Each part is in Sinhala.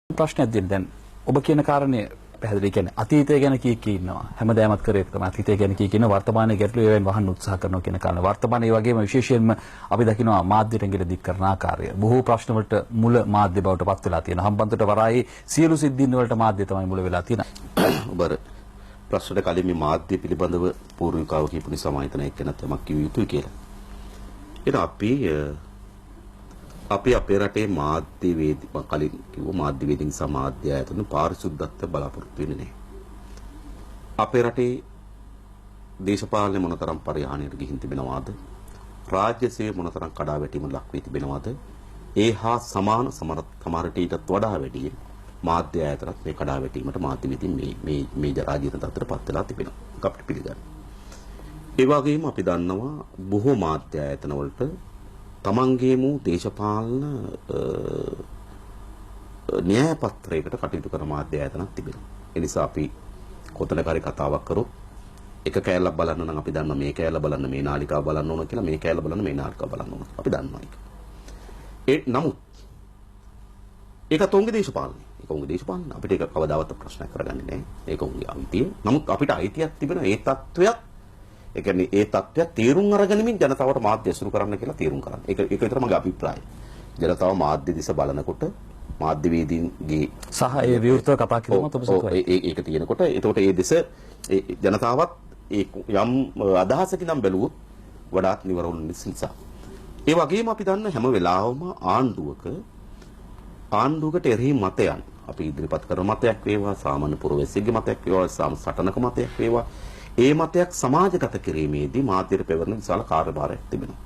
ප්‍රශ්නයක් දෙන්න දැන් ඔබ කියන කාරණේ පැහැදිලි කියන්නේ අතීතය ගැන කී ඉන්නවා හැමදාමත් කරේ තමයි අතීතය ගැන කී කියන වර්තමානයේ ගැටලු ඒවෙන් වහන්න උත්සාහ කරනවා කියන කාරණා වර්තමානයේ වගේම විශේෂයෙන්ම අපි දකිනවා මාධ්‍යට ගෙඩ දික් කරන ආකාරය බොහෝ ප්‍රශ්න වලට මුල මාධ්‍ය බවට පත් වෙලා තියෙනවා හම්බන්තොට වරායේ සියලු සිද්ධීන් වලට මාධ්‍ය තමයි මුල වෙලා තියෙනවා ඔබ ප්‍රශ්නට කලින් මේ මාධ්‍ය පිළිබඳව පූර්විකාව කියපු නිසා මම හිතන එක නැත්නම් මම කිව්ව යුතුයි කියලා. ඒක අපි අපේ රටේ මාධ්‍ය වේදී කලින් කිව්ව මාධ්‍ය වේදින් සමාජය ඇතුළු පාරිශුද්ධත්වය බලාපොරොත්තු වෙන්නේ නැහැ. අපේ රටේ දේශපාලන මොනතරම් පරිහානියට ගිහින් තිබෙනවාද? රාජ්‍ය සේවය මොනතරම් කඩාවැටීමට ලක් වී තිබෙනවාද? ඒ හා සමාන සමහරට ඊටත් වඩා වැඩි මාධ්‍ය ආයතනත් මේ කඩාවැටීමට මාධ්‍ය වේදින් මේ ජරාජීර්ණ තත්ත්වයට පත් වෙලා තිබෙනවා. ඒක අපිට පිළිගන්න. ඒ වගේම අපි දන්නවා බොහෝ මාධ්‍ය ආයතන වලට තමන්ගේම දේශපාලන න්‍යාය පත්‍රයකට කටයුතු කරන මාධ්‍ය ආයතනක් තිබෙනවා. ඒ නිසා අපි කොතනක හරි කතාවක් කරොත් එක කෑල්ලක් බලන්න නම් අපි දන්නවා මේ කෑල්ල බලන්න මේ නාලිකාව බලන්න ඕන කියලා මේ කෑල්ල බලන්න මේ නාලිකාව බලන්න ඕන. අපි දන්නවා ඒක. නමුත් ඒක තොංගේ දේශපාලනය. ඒක උන්ගේ දේශපාලන අපිට ඒක කවදාවත් ප්‍රශ්නයක් කරගන්නේ නැහැ. ඒක උන්ගේ අයිතිය. නමුත් අපිට අයිතියක් තිබෙනවා ඒ තත්වයක් ඒ කියන්නේ ඒ තත්ත්වය තීරුම් අරගෙනමින් ජනතාවට මාධ්‍ය ඇසුරු කරන්න කියලා තීරුම් කරන්න. ඒක විතර මගේ අභිප්‍රායය. ජනතාව මාධ්‍ය දිස බලනකොට මාධ්‍ය වේදීන්ගේ සහ ඒ විවෘතව කතා කිරීමත් ඔබ සතුටුයි. ඒක තියෙනකොට එතකොට ඒ දිස ජනතාවත් යම් අදහසකින් නම් බැලුවොත් වඩාත් නිවරුන් නිසා. ඒ වගේම අපි දන්න හැම වෙලාවම ආණ්ඩුවකට එරෙහි මතයන් අපි ඉදිරිපත් කරන මතයක් වේවා සාමාන්‍ය පුරවැසියෙක්ගේ මතයක් වේවා සටනක මතයක් වේවා ඒ මතයක් සමාජගත කිරීමේදී මාධ්‍යයට පෙවරන විශාල කාර්යභාරයක් තිබෙනවා.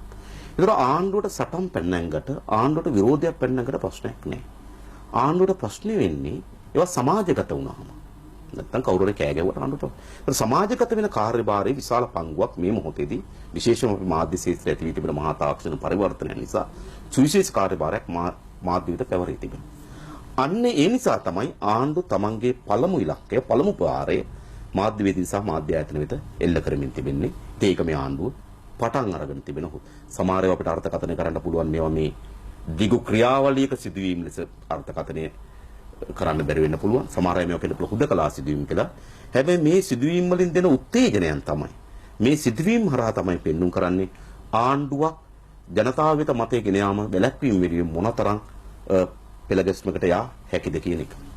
ඒතර ආණ්ඩුවට සටන් පැන්නඟට ආණ්ඩුවට විරෝධයක් පැන්නඟට ප්‍රශ්නයක් නැහැ. ආණ්ඩුවට ප්‍රශ්නේ වෙන්නේ ඒවා සමාජගත වුණාම. නැත්තම් කවුරුරේ කෑ ගැවුවට ආණ්ඩුවට. ඒතර සමාජගත වෙන කාර්යභාරයේ විශාල පංගුවක් මේ මොහොතේදී විශේෂයෙන්ම අපි මාධ්‍ය ශාස්ත්‍රයේ ඇති වී තිබෙන මහා තාක්ෂණ පරිවර්තනය නිසා සුවිශේෂ කාර්යභාරයක් මාධ්‍යයට පැවරී තිබෙනවා. අන්න ඒ නිසා තමයි ආණ්ඩු තමන්ගේ පළමු ඉලක්කය පළමු පාරේ මාධ්‍ය වේදින් සහ මාධ්‍ය ආයතන වෙත එල්ල කරමින් තිබෙන්නේ. ඒක මේ ආණ්ඩුව පටන් අරගෙන තිබෙනවා. සමහර ඒවා අපිට අර්ථකථනය කරන්න පුළුවන් මේවා මේ දිගු ක්‍රියාවලියක සිදුවීම් ලෙස අර්ථකථනය කරන්න බැරි වෙන්න පුළුවන්. සමහර අය මේවා කියන හුදකලා සිදුවීම් කියලා. හැබැයි මේ සිදුවීම් වලින් දෙන උත්තේජනයන් තමයි මේ සිදුවීම් හරහා තමයි පෙන්눔 කරන්නේ ආණ්ඩුවක් ජනතාව වෙත මතය ගෙන යාම වැළැක්වීම වෙනුවෙන් මොනතරම් පෙළගැස්මකට යා හැකිද කියන එක.